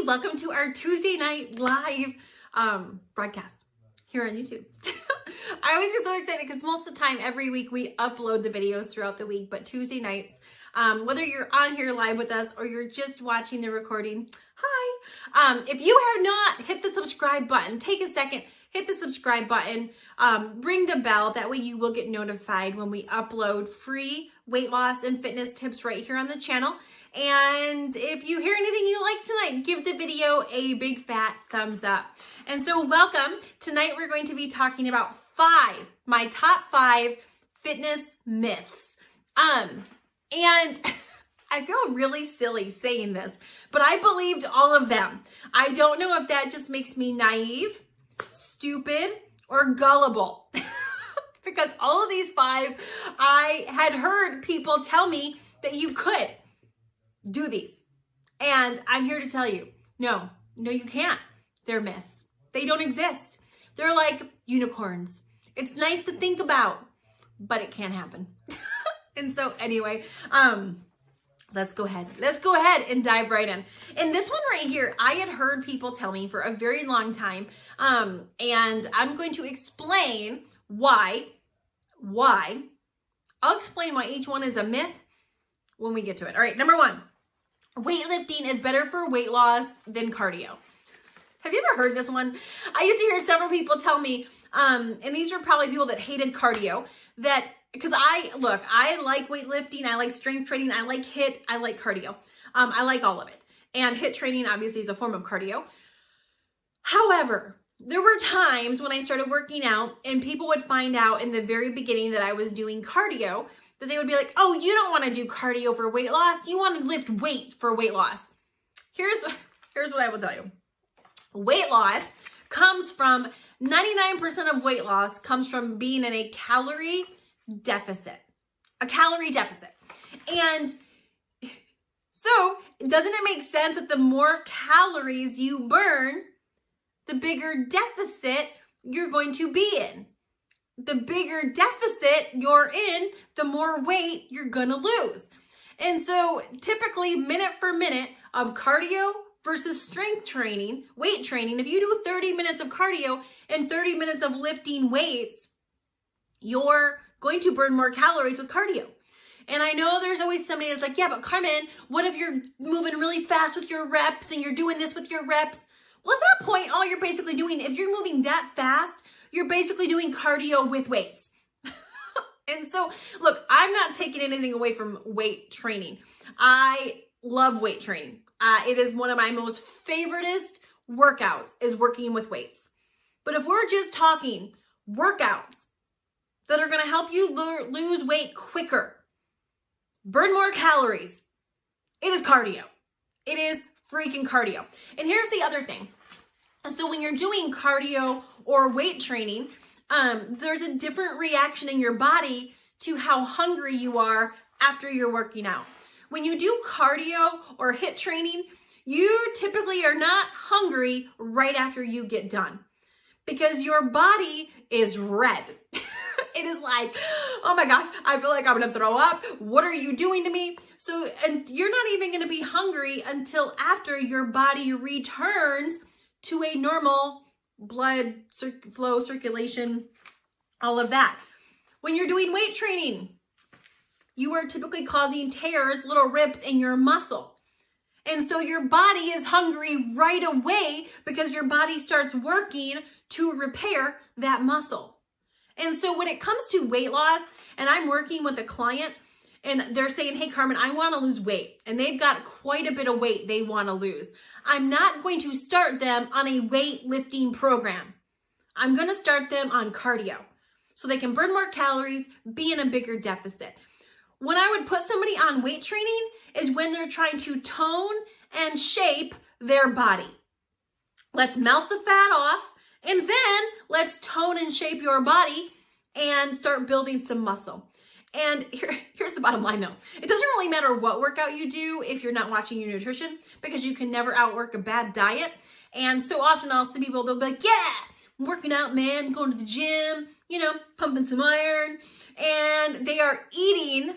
welcome to our Tuesday night live broadcast here on YouTube. I always get so excited because most of the time every week we upload the videos throughout the week, but Tuesday nights, whether you're on here live with us or you're just watching the recording, hi. If you have not hit the subscribe button, take a second, hit the subscribe button, ring the bell. That way you will get notified when we upload free weight loss and fitness tips right here on the channel. And if you hear anything you like tonight, give the video a big fat thumbs up. And so welcome. Tonight we're going to be talking about my top five fitness myths. And I feel really silly saying this, but I believed all of them. I don't know if that just makes me naive, stupid, or gullible. Because all of these five, I had heard people tell me that you could do these. And I'm here to tell you, no, you can't. They're myths. They don't exist. They're like unicorns. It's nice to think about, but it can't happen. And so anyway, let's go ahead and dive right in. And this one right here, I had heard people tell me for a very long time. And I'm going to explain why. I'll explain why each one is a myth when we get to it. All right, number one, weightlifting is better for weight loss than cardio. Have you ever heard this one? I used to hear several people tell me, and these are probably people that hated cardio, that because I like weightlifting, I like strength training, I like HIIT, I like cardio. I like all of it. And HIIT training obviously is a form of cardio. However, there were times when I started working out and people would find out in the very beginning that I was doing cardio, that they would be like, oh, you don't want to do cardio for weight loss. You want to lift weights for weight loss. Here's what I will tell you. Weight loss comes from 99% of weight loss comes from being in a calorie deficit. A calorie deficit. And so doesn't it make sense that the more calories you burn, the bigger deficit you're going to be in? The bigger deficit you're in, the more weight you're gonna lose. And so typically minute for minute of cardio versus strength training, weight training, if you do 30 minutes of cardio and 30 minutes of lifting weights, you're going to burn more calories with cardio. And I know there's always somebody that's like, yeah, but Carmen, what if you're moving really fast with your reps and you're doing this with your reps? Well, at that point, all you're basically doing, if you're moving that fast, you're basically doing cardio with weights. And so, look, I'm not taking anything away from weight training. I love weight training. It is one of my most favoriteest workouts is working with weights. But if we're just talking workouts that are going to help you lose weight quicker, burn more calories, it is cardio. It is freaking cardio. And here's the other thing. So when you're doing cardio or weight training, there's a different reaction in your body to how hungry you are after you're working out. When you do cardio or HIIT training, you typically are not hungry right after you get done because your body is red. It is like, oh my gosh, I feel like I'm gonna throw up. What are you doing to me? So, and you're not even gonna be hungry until after your body returns to a normal blood flow, circulation, all of that. When you're doing weight training, you are typically causing tears, little rips in your muscle. And so your body is hungry right away because your body starts working to repair that muscle. And so when it comes to weight loss, and I'm working with a client and they're saying, hey, Carmen, I want to lose weight. And they've got quite a bit of weight they want to lose. I'm not going to start them on a weightlifting program. I'm going to start them on cardio so they can burn more calories, be in a bigger deficit. When I would put somebody on weight training is when they're trying to tone and shape their body. Let's melt the fat off and then let's tone and shape your body and start building some muscle. And here's the bottom line though. It doesn't really matter what workout you do if you're not watching your nutrition because you can never outwork a bad diet. And so often I'll see people, they'll be like, yeah, I'm working out, man, going to the gym, pumping some iron. And they are eating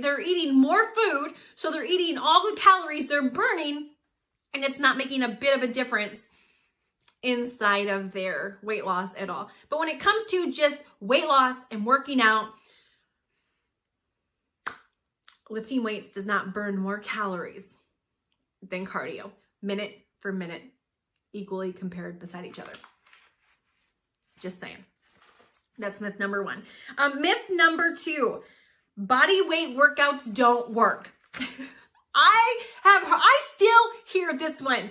they're eating more food. So they're eating all the calories they're burning and it's not making a bit of a difference inside of their weight loss at all. But when it comes to just weight loss and working out, lifting weights does not burn more calories than cardio, minute for minute, equally compared beside each other. Just saying. That's myth number 1. Myth number 2, body weight workouts don't work. I still hear this one.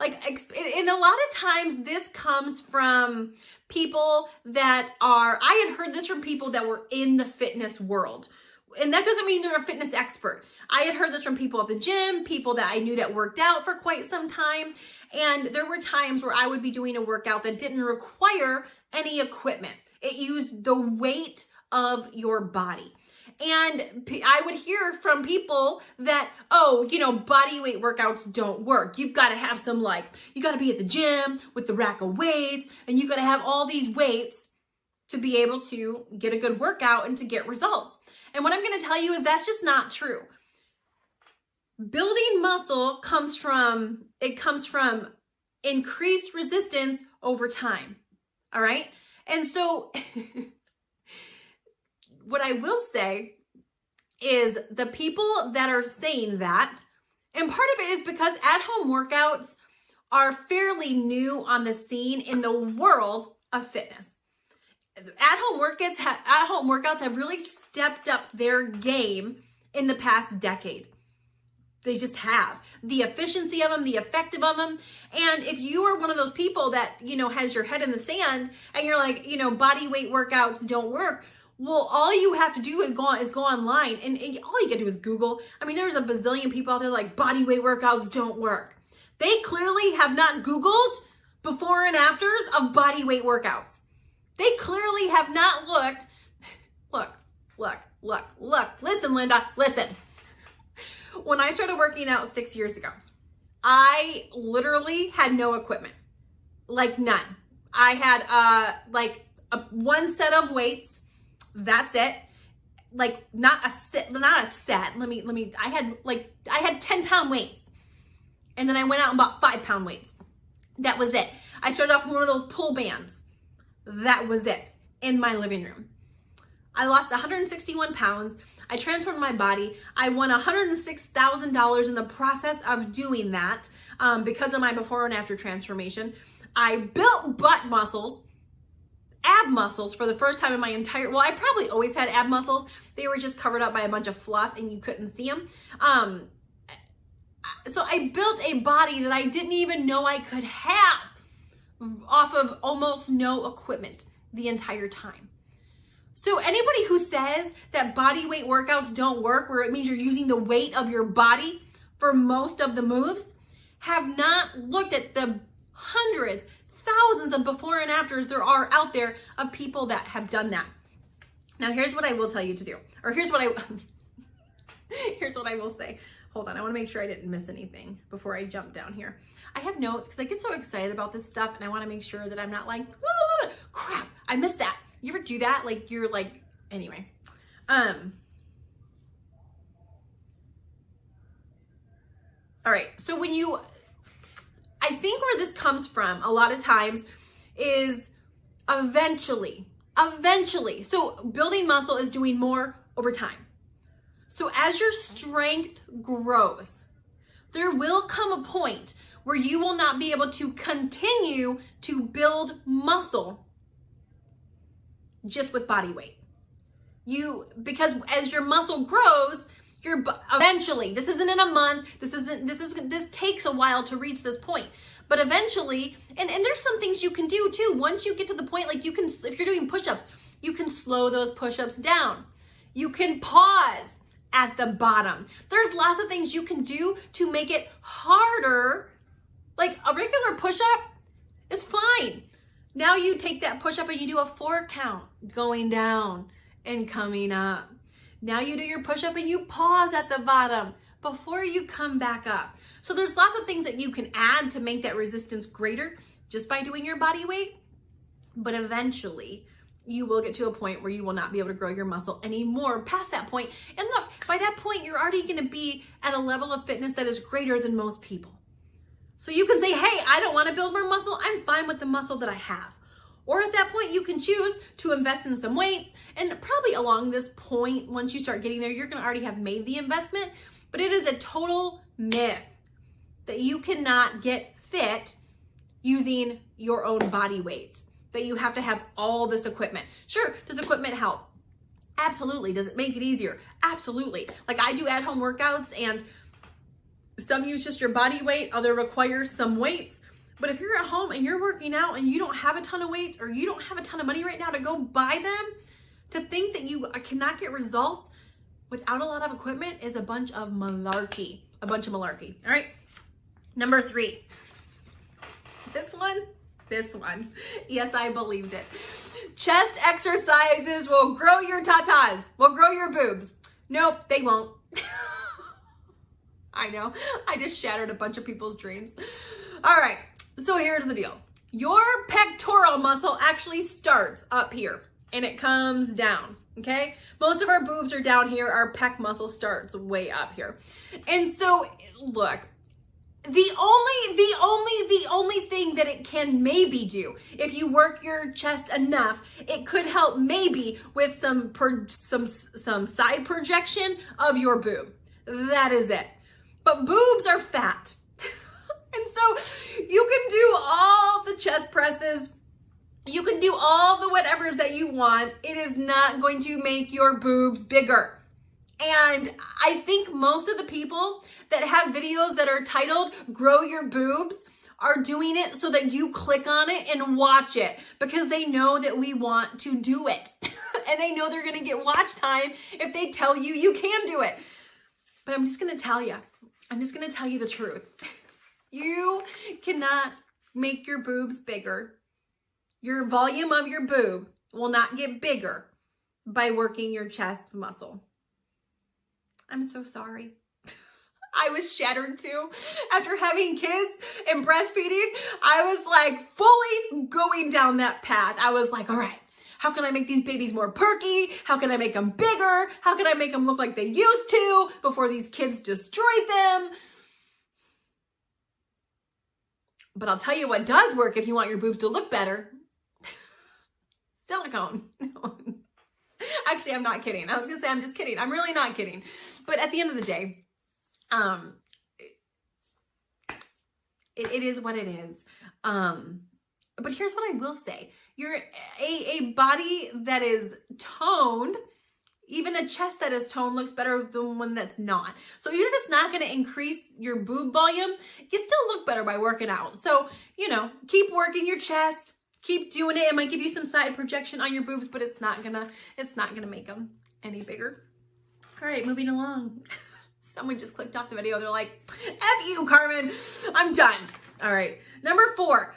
Like, and a lot of times this comes from people that I had heard this from people that were in the fitness world. And that doesn't mean they're a fitness expert. I had heard this from people at the gym, people that I knew that worked out for quite some time. And there were times where I would be doing a workout that didn't require any equipment. It used the weight of your body. And I would hear from people that, body weight workouts don't work. You've got to have you got to be at the gym with the rack of weights, and you got to have all these weights to be able to get a good workout and to get results. And what I'm going to tell you is that's just not true. Building muscle comes from increased resistance over time. All right. And so what I will say is the people that are saying that, and part of it is because at-home workouts are fairly new on the scene in the world of fitness. At-home workouts have really stepped up their game in the past decade. They just have. The efficiency of them, the effective of them. And if you are one of those people that, has your head in the sand and you're like, body weight workouts don't work, well, all you have to do is go online and all you can do is Google. I mean, there's a bazillion people out there like body weight workouts don't work. They clearly have not Googled before and afters of body weight workouts. They clearly have not looked. Look. Listen, Linda, listen. When I started working out 6 years ago, I literally had no equipment, like none. I had one set of weights. That's it. Like not a set. I had 10-pound weights, and then I went out and bought 5-pound weights. That was it. I started off with one of those pull bands. That was it in my living room. I lost 161 pounds. I transformed my body. I won $106,000 in the process of doing that because of my before and after transformation. I built butt muscles, ab muscles for the first time in my I probably always had ab muscles. They were just covered up by a bunch of fluff and you couldn't see them. So I built a body that I didn't even know I could have off of almost no equipment the entire time. So anybody who says that body weight workouts don't work, where it means you're using the weight of your body for most of the moves, have not looked at the hundreds, thousands of before and afters there are out there of people that have done that. Now here's what I will tell you to do, or here's what I will say. Hold on, I want to make sure I didn't miss anything before I jump down here. I have notes because I get so excited about this stuff and I want to make sure that I'm not like, crap, I missed that. You ever do that? Like you're like, anyway. All right, so I think where this comes from a lot of times is eventually. So building muscle is doing more over time. So as your strength grows, there will come a point where you will not be able to continue to build muscle just with body weight. Because as your muscle grows, eventually, this isn't in a month, this takes a while to reach this point. But eventually, and there's some things you can do too. Once you get to the point, like if you're doing push-ups, you can slow those push-ups down. You can pause at the bottom. There's lots of things you can do to make it harder. Like a regular push-up, it's fine. Now you take that push-up and you do a 4 count going down and coming up. Now you do your push-up and you pause at the bottom before you come back up. So there's lots of things that you can add to make that resistance greater just by doing your body weight. But eventually, you will get to a point where you will not be able to grow your muscle anymore past that point. And look, by that point, you're already going to be at a level of fitness that is greater than most people. So you can say, hey, I don't want to build more muscle. I'm fine with the muscle that I have. Or at that point, you can choose to invest in some weights. And probably along this point, once you start getting there, you're going to already have made the investment. But it is a total myth that you cannot get fit using your own body weight, that you have to have all this equipment. Sure, does equipment help? Absolutely. Does it make it easier? Absolutely. Like I do at-home workouts and some use just your body weight, other requires some weights. But if you're at home and you're working out and you don't have a ton of weights or you don't have a ton of money right now to go buy them, to think that you cannot get results without a lot of equipment is a bunch of malarkey. A bunch of malarkey. All right. Number 3. This one. Yes, I believed it. Chest exercises will grow your tatas, will grow your boobs. Nope, they won't. I know. I just shattered a bunch of people's dreams. All right. So here's the deal. Your pectoral muscle actually starts up here and it comes down. Okay. Most of our boobs are down here. Our pec muscle starts way up here. And so look, the only thing that it can maybe do, if you work your chest enough, it could help maybe with some side projection of your boob. That is it. But boobs are fat. And so you can do all the chest presses. You can do all the whatevers that you want. It is not going to make your boobs bigger. And I think most of the people that have videos that are titled Grow Your Boobs are doing it so that you click on it and watch it because they know that we want to do it. And they know they're going to get watch time if they tell you you can do it. But I'm just going to tell you the truth. You cannot make your boobs bigger. Your volume of your boob will not get bigger by working your chest muscle. I'm so sorry. I was shattered too. After having kids and breastfeeding, I was like fully going down that path. I was like, all right, how can I make these babies more perky? How can I make them bigger? How can I make them look like they used to before these kids destroyed them? But I'll tell you what does work if you want your boobs to look better. Silicone. Actually, I'm not kidding. I was going to say I'm just kidding. I'm really not kidding. But at the end of the day, it is what it is. But here's what I will say. You're a body that is toned, even a chest that is toned looks better than one that's not. So even if it's not going to increase your boob volume, you still look better by working out. So, keep working your chest, keep doing it. It might give you some side projection on your boobs, but it's not gonna make them any bigger. All right, moving along. Someone just clicked off the video. They're like, F you, Carmen. I'm done. All right. Number 4.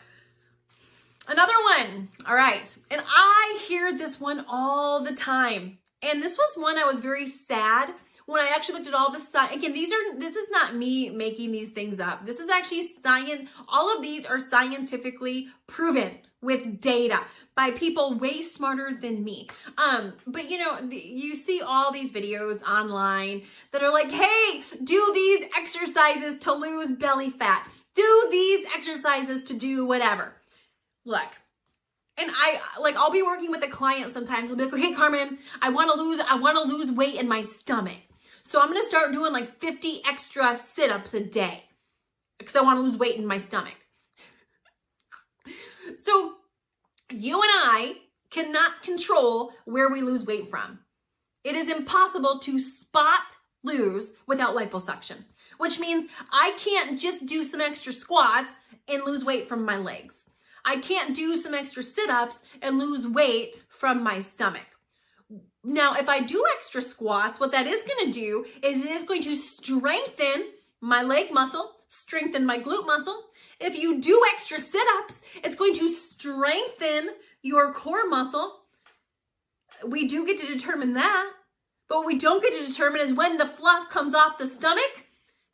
Another one. All right. And I hear this one all the time. And this was one I was very sad when I actually looked at all the science. Again, this is not me making these things up. This is actually science. All of these are scientifically proven with data by people way smarter than me. But you see all these videos online that are like, hey, do these exercises to lose belly fat. Do these exercises to do whatever. Look, and I'll be working with a client sometimes. I'll be like, hey, Carmen, I want to lose weight in my stomach. So I'm going to start doing like 50 extra sit-ups a day because I want to lose weight in my stomach. So you and I cannot control where we lose weight from. It is impossible to spot lose without liposuction, which means I can't just do some extra squats and lose weight from my legs. I can't do some extra sit-ups and lose weight from my stomach. Now, if I do extra squats, what that is going to do is it is going to strengthen my leg muscle, strengthen my glute muscle. If you do extra sit-ups, it's going to strengthen your core muscle. We do get to determine that, but what we don't get to determine is when the fluff comes off the stomach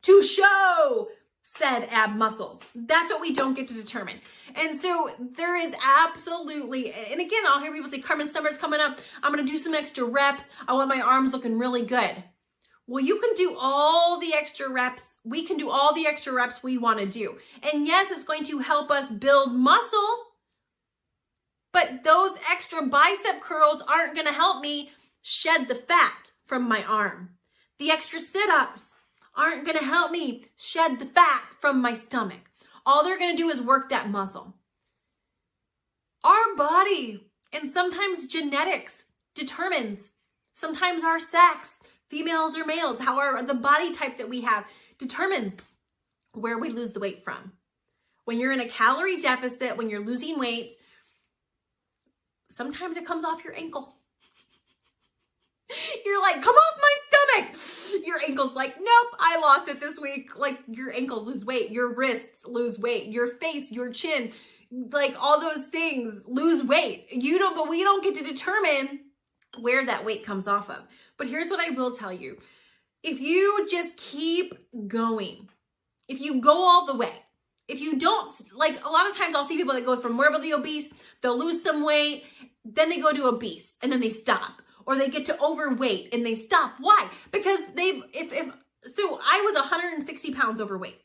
to show said ab muscles. That's what we don't get to determine. And so there is absolutely, and again, I'll hear people say, Carmen, summer's coming up. I'm going to do some extra reps. I want my arms looking really good. Well, you can do all the extra reps. We can do all the extra reps we want to do. And yes, it's going to help us build muscle, but those extra bicep curls aren't going to help me shed the fat from my arm. The extra sit-ups aren't going to help me shed the fat from my stomach. All they're going to do is work that muscle. Our body and sometimes genetics determines, sometimes our sex, females or males, the body type that we have determines where we lose the weight from. When you're in a calorie deficit, when you're losing weight, sometimes it comes off your ankle. You're like, come off my stomach. Your ankle's like, nope, I lost it this week. Like your ankles lose weight, your wrists lose weight, your face, your chin, like all those things lose weight. But we don't get to determine where that weight comes off of. But here's what I will tell you. If you just keep going, if you go all the way, if you don't, like a lot of times I'll see people that go from morbidly obese, they'll lose some weight, then they go to obese and then they stop. Or they get to overweight and they stop. Why? Because so I was 160 pounds overweight.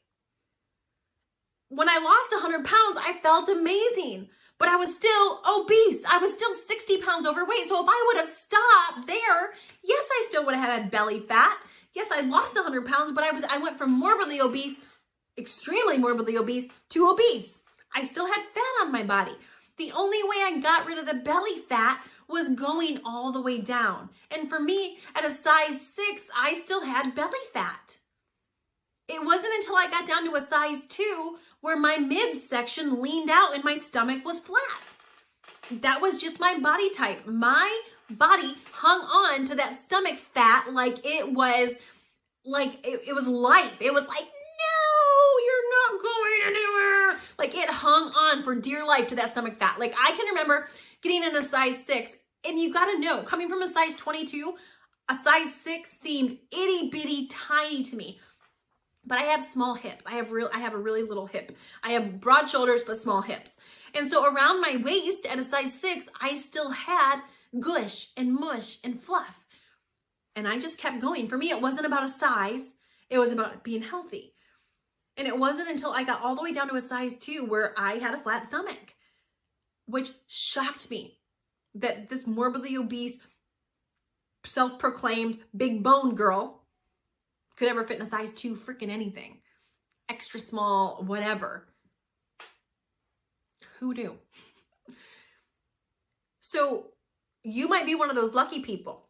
When I lost 100 pounds, I felt amazing, but I was still obese. I was still 60 pounds overweight. So if I would have stopped there, yes, I still would have had belly fat. Yes, I lost 100 pounds, but I went from morbidly obese, extremely morbidly obese, to obese. I still had fat on my body. The only way I got rid of the belly fat was going all the way down. And for me, at a size 6, I still had belly fat. It wasn't until I got down to a size 2 where my midsection leaned out and my stomach was flat. That was just my body type. My body hung on to that stomach fat like it was life. It was like, no, you're not going anywhere. Like it hung on for dear life to that stomach fat. Like I can remember getting in a size 6, and you gotta know, coming from a size 22, a size 6 seemed itty bitty tiny to me. But I have small hips. I have a really little hip. I have broad shoulders, but small hips. And so around my waist at a size 6, I still had gush and mush and fluff. And I just kept going. For me, it wasn't about a size. It was about being healthy. And it wasn't until I got all the way down to a size 2 where I had a flat stomach, which shocked me that this morbidly obese, self-proclaimed big bone girl could ever fit in a size 2 freaking anything. Extra small, whatever. Who knew? So you might be one of those lucky people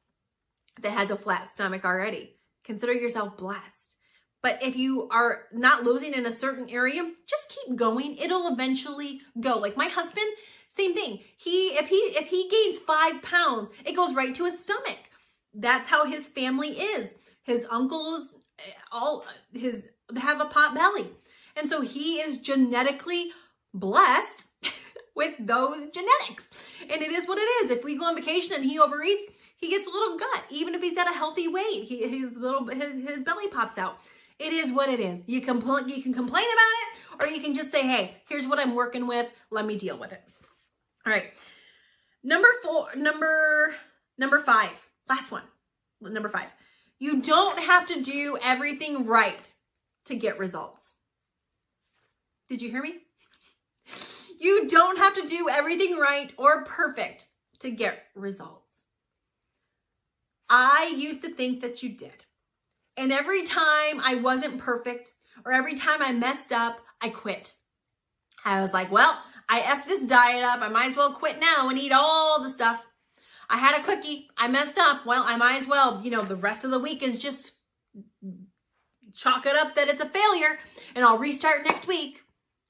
that has a flat stomach already. Consider yourself blessed. But if you are not losing in a certain area, just keep going. It'll eventually go. Like my husband, same thing. If he gains 5 pounds, it goes right to his stomach. That's how his family is. His uncles have a pot belly. And so he is genetically blessed with those genetics. And it is what it is. If we go on vacation and he overeats, he gets a little gut. Even if he's at a healthy weight, his belly pops out. It is what it is. You can complain about it, or you can just say, hey, here's what I'm working with. Let me deal with it. All right. Number 5, last one. Number 5. You don't have to do everything right to get results. Did you hear me? You don't have to do everything right or perfect to get results. I used to think that you did. And every time I wasn't perfect or every time I messed up, I quit. I was like, well, I effed this diet up. I might as well quit now and eat all the stuff. I had a cookie. I messed up. Well, I might as well, the rest of the week is just chalk it up that it's a failure and I'll restart next week.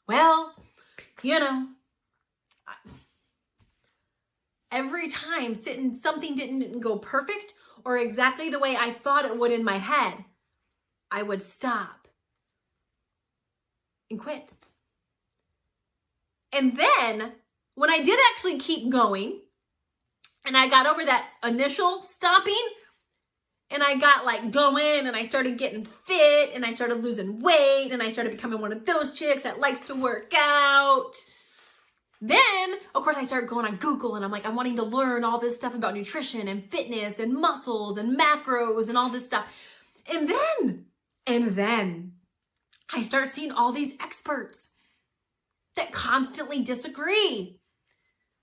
Well, every time something didn't go perfect or exactly the way I thought it would in my head, I would stop and quit. And then when I did actually keep going and I got over that initial stopping, And I got like going and I started getting fit and I started losing weight and I started becoming one of those chicks that likes to work out. Then, of course, I started going on Google and I'm like, I'm wanting to learn all this stuff about nutrition and fitness and muscles and macros and all this stuff. And then I start seeing all these experts that constantly disagree.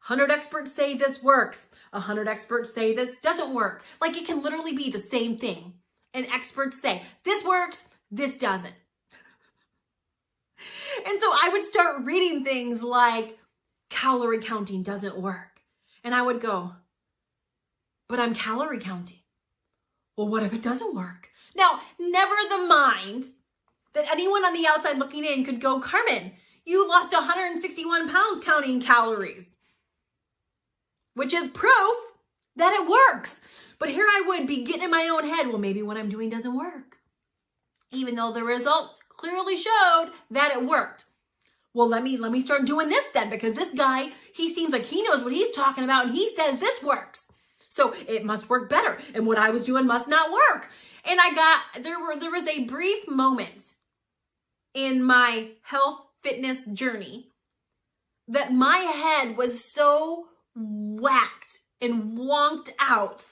100 experts say this works. 100 experts say this doesn't work. Like, it can literally be the same thing. And experts say, this works, this doesn't. And so I would start reading things like, calorie counting doesn't work. And I would go, but I'm calorie counting. Well, what if it doesn't work? Now, never the mind that anyone on the outside looking in could go, Carmen, you lost 161 pounds counting calories, which is proof that it works. But here I would be getting in my own head, well, maybe what I'm doing doesn't work, even though the results clearly showed that it worked. Well, let me start doing this then, because this guy, he seems like he knows what he's talking about and he says this works. So it must work better. And what I was doing must not work. And there was a brief moment in my health fitness journey that my head was so whacked and wonked out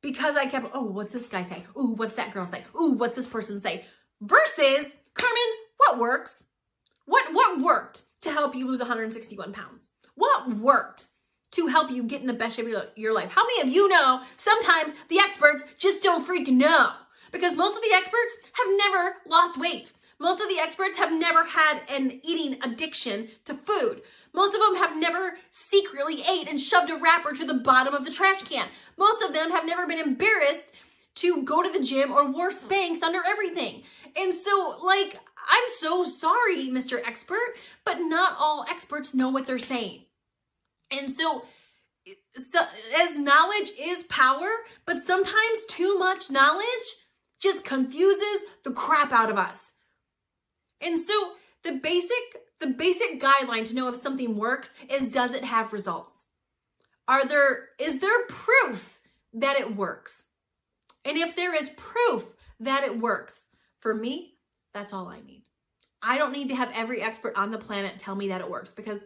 because I kept, oh, what's this guy say? Ooh, what's that girl say? Ooh, what's this person say? Versus, Carmen, what works? What worked to help you lose 161 pounds? What worked to help you get in the best shape of your life? How many of you know sometimes the experts just don't freaking know? Because most of the experts have never lost weight. Most of the experts have never had an eating addiction to food. Most of them have never secretly ate and shoved a wrapper to the bottom of the trash can. Most of them have never been embarrassed to go to the gym or wore Spanx under everything. And so, like, I'm so sorry, Mr. Expert, but not all experts know what they're saying. And so as knowledge is power, but sometimes too much knowledge just confuses the crap out of us. And so the basic guideline to know if something works is, does it have results? Is there proof that it works? And if there is proof that it works, for me, that's all I need. I don't need to have every expert on the planet tell me that it works, because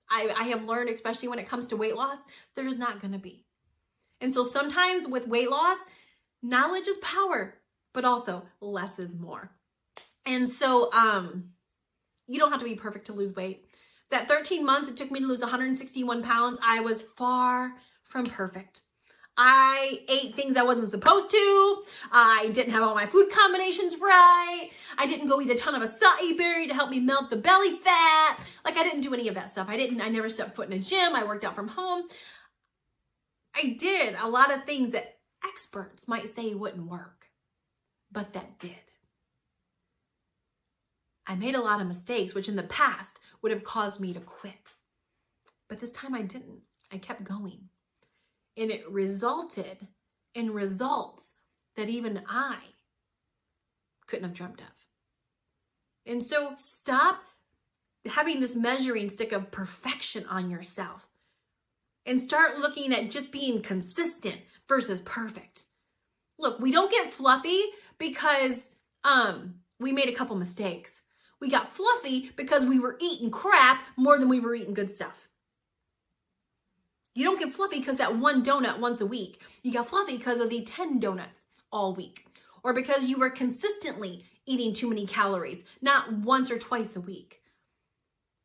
I have learned, especially when it comes to weight loss, there's not going to be. And so sometimes with weight loss, knowledge is power, but also less is more. And so you don't have to be perfect to lose weight. That 13 months it took me to lose 161 pounds, I was far from perfect. I ate things I wasn't supposed to. I didn't have all my food combinations right. I didn't go eat a ton of acai berry to help me melt the belly fat. Like, I didn't do any of that stuff. I never stepped foot in a gym. I worked out from home. I did a lot of things that experts might say wouldn't work, but that did. I made a lot of mistakes, which in the past would have caused me to quit. But this time I didn't. I kept going. And it resulted in results that even I couldn't have dreamt of. And so stop having this measuring stick of perfection on yourself and start looking at just being consistent versus perfect. Look, we don't get fluffy because we made a couple mistakes. We got fluffy because we were eating crap more than we were eating good stuff. You don't get fluffy because that one donut once a week. You got fluffy because of the 10 donuts all week. Or because you were consistently eating too many calories, not once or twice a week.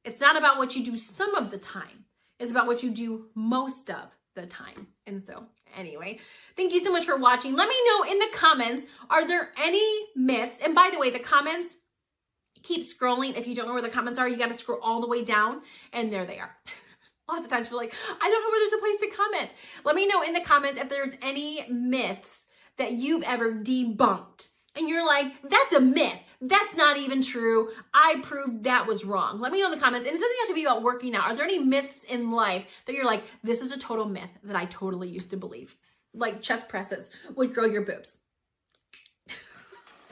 It's not about what you do some of the time. It's about what you do most of the time. And so, anyway, thank you so much for watching. Let me know in the comments, are there any myths? And by the way, the comments, keep scrolling. If you don't know where the comments are, you got to scroll all the way down, and there they are. Lots of times we're like, I don't know where there's a place to comment. Let me know in the comments if there's any myths that you've ever debunked. And you're like, that's a myth. That's not even true. I proved that was wrong. Let me know in the comments. And it doesn't have to be about working out. Are there any myths in life that you're like, this is a total myth that I totally used to believe? Like chest presses would grow your boobs.